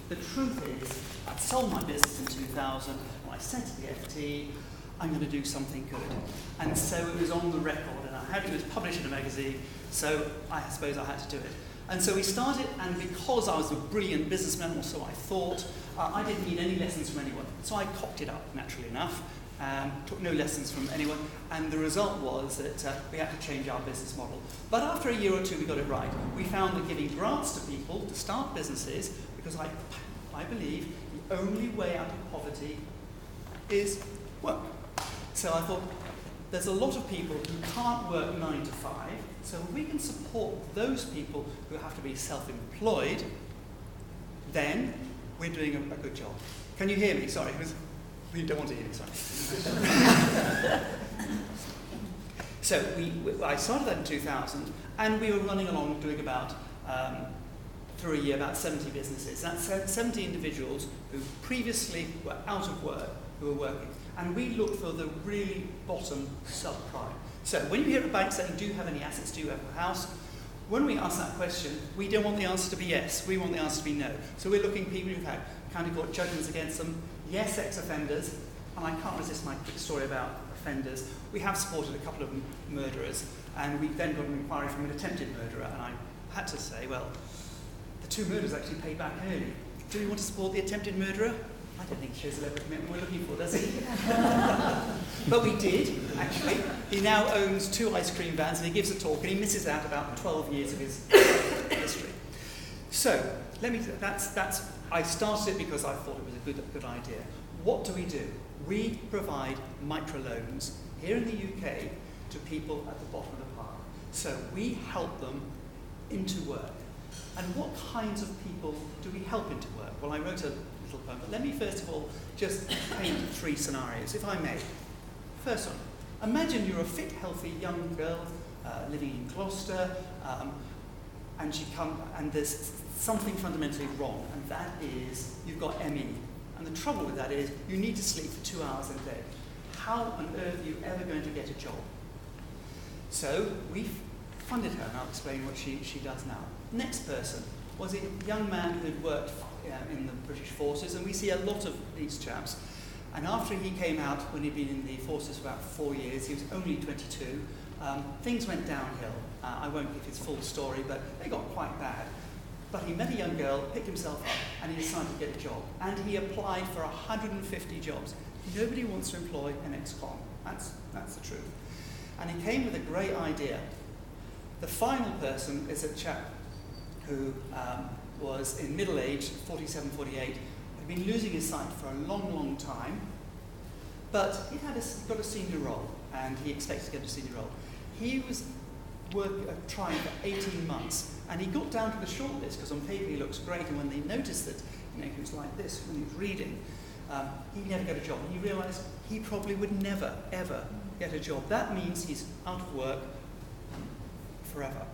The truth is, I sold my business in 2000, and I said to the FT, I'm going to do something good. And so it was on the record, and it was published in a magazine, so I suppose I had to do it. And so we started, and because I was a brilliant businessman, or so I thought, I didn't need any lessons from anyone. So I cocked it up, naturally enough, took no lessons from anyone, and the result was that we had to change our business model. But after a year or two, we got it right. We found that giving grants to people to start businesses, because I believe the only way out of poverty is work. So I thought, there's a lot of people who can't work 9 to 5, so if we can support those people who have to be self-employed, then we're doing a good job. Can you hear me? Sorry. You don't want to hear me, sorry. So I started that in 2000, and we were running along doing about, through a year, about 70 businesses. That's 70 individuals who previously were out of work, who were working. And we look for the really bottom subprime. So when you hear a bank saying, do you have any assets, do you have a house? When we ask that question, we don't want the answer to be yes, we want the answer to be no. So we're looking at people who've had county court judgments against them, yes, ex-offenders, and I can't resist my quick story about offenders. We have supported a couple of murderers, and we then got an inquiry from an attempted murderer, and I had to say, well, the 2 murderers actually paid back early. Do you want to support the attempted murderer? I don't think he shows the level of commitment we're looking for, does he? But we did, actually. He now owns 2 ice cream vans, and he gives a talk, and he misses out about 12 years of his history. So, I started it because I thought it was a good idea. What do? We provide microloans here in the UK to people at the bottom of the pile. So we help them into work. And what kinds of people do we help into work? Well, I wrote a little poem, but let me first of all just paint 3 scenarios, if I may. First one, imagine you're a fit, healthy young girl living in Gloucester, and there's something fundamentally wrong, and that is you've got ME. And the trouble with that is you need to sleep for 2 hours a day. How on earth are you ever going to get a job? So we funded her, and I'll explain what she does now. Next person was a young man who had worked in the British forces, and we see a lot of these chaps. And after he came out, when he'd been in the forces for about 4 years, he was only 22, things went downhill. I won't give his full story, but they got quite bad. But he met a young girl, picked himself up, and he decided to get a job. And he applied for 150 jobs. Nobody wants to employ an ex-con. That's the truth. And he came with a great idea. The final person is a chap who was in middle age, 47, 48, had been losing his sight for a long, long time, but he'd got a senior role, and he expected to get a senior role. He was trying for 18 months, and he got down to the short list, because on paper he looks great, and when they noticed that he was like this when he was reading, he never got a job, and he realised he probably would never, ever get a job. That means he's out of work forever.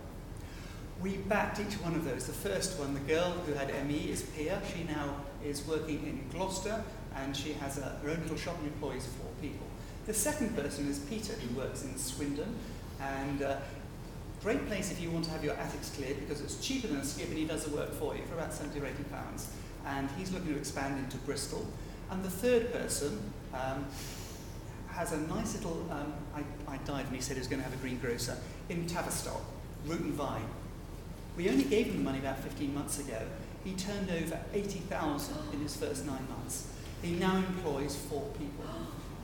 We backed each one of those. The first one, the girl who had ME, is Pia. She now is working in Gloucester, and she has her own little shop and employs 4 people. The second person is Peter, who works in Swindon, and great place if you want to have your attics cleared, because it's cheaper than a skip, and he does the work for you for about 70 or 80 pounds. And he's looking to expand into Bristol. And the third person has a nice little, I died when he said he was going to have a greengrocer, in Tavistock, Root and Vine. We only gave him the money about 15 months ago. He turned over 80,000 in his first 9 months. He now employs 4 people.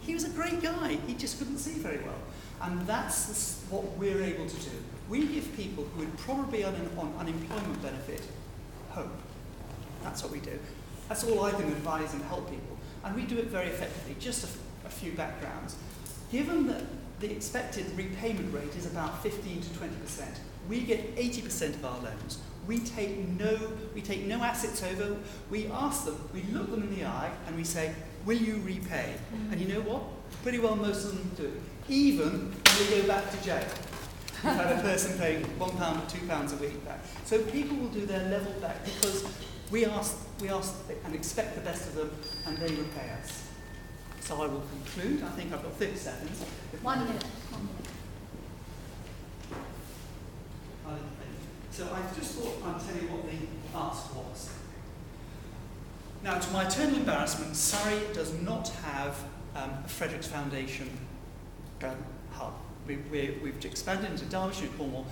He was a great guy. He just couldn't see very well. And that's what we're able to do. We give people who would probably be on unemployment benefit hope. That's what we do. That's all I can advise and help people. And we do it very effectively. Just a few backgrounds. Given that the expected repayment rate is about 15 to 20%, we get 80% of our loans. We take no assets over. We ask them, we look them in the eye, and we say, will you repay? And you know what? Pretty well most of them do. Even when they go back to jail. We've had a person paying £1 or £2 a week back. So people will do their level back because we ask and expect the best of them, and they repay us. So I will conclude. I think I've got 30 seconds. 1 minute. So I just thought I'd tell you what the ask was. Now, to my eternal embarrassment, Surrey does not have a Fredericks Foundation hub. We've expanded into Derbyshire and Cornwall,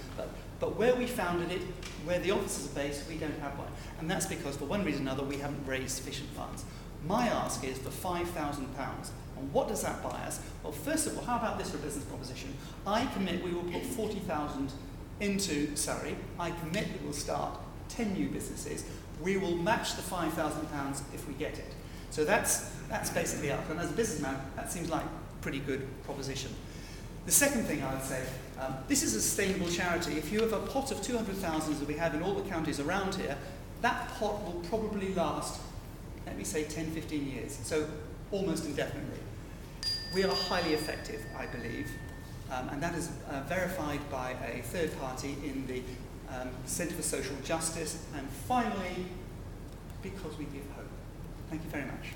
but where we founded it, where the offices are based, we don't have one. And that's because, for one reason or another, we haven't raised sufficient funds. My ask is for £5,000. And what does that buy us? Well, first of all, how about this for a business proposition? I commit we will put 40,000 into Surrey. I commit that we'll start 10 new businesses. We will match the £5,000 if we get it. So that's basically up. And as a businessman, that seems like a pretty good proposition. The second thing I would say, this is a sustainable charity. If you have a pot of 200,000 that we have in all the counties around here, that pot will probably last, let me say, 10, 15 years. So almost indefinitely. We are highly effective, I believe, and that is verified by a third party in the Centre for Social Justice, and finally, because we give hope. Thank you very much.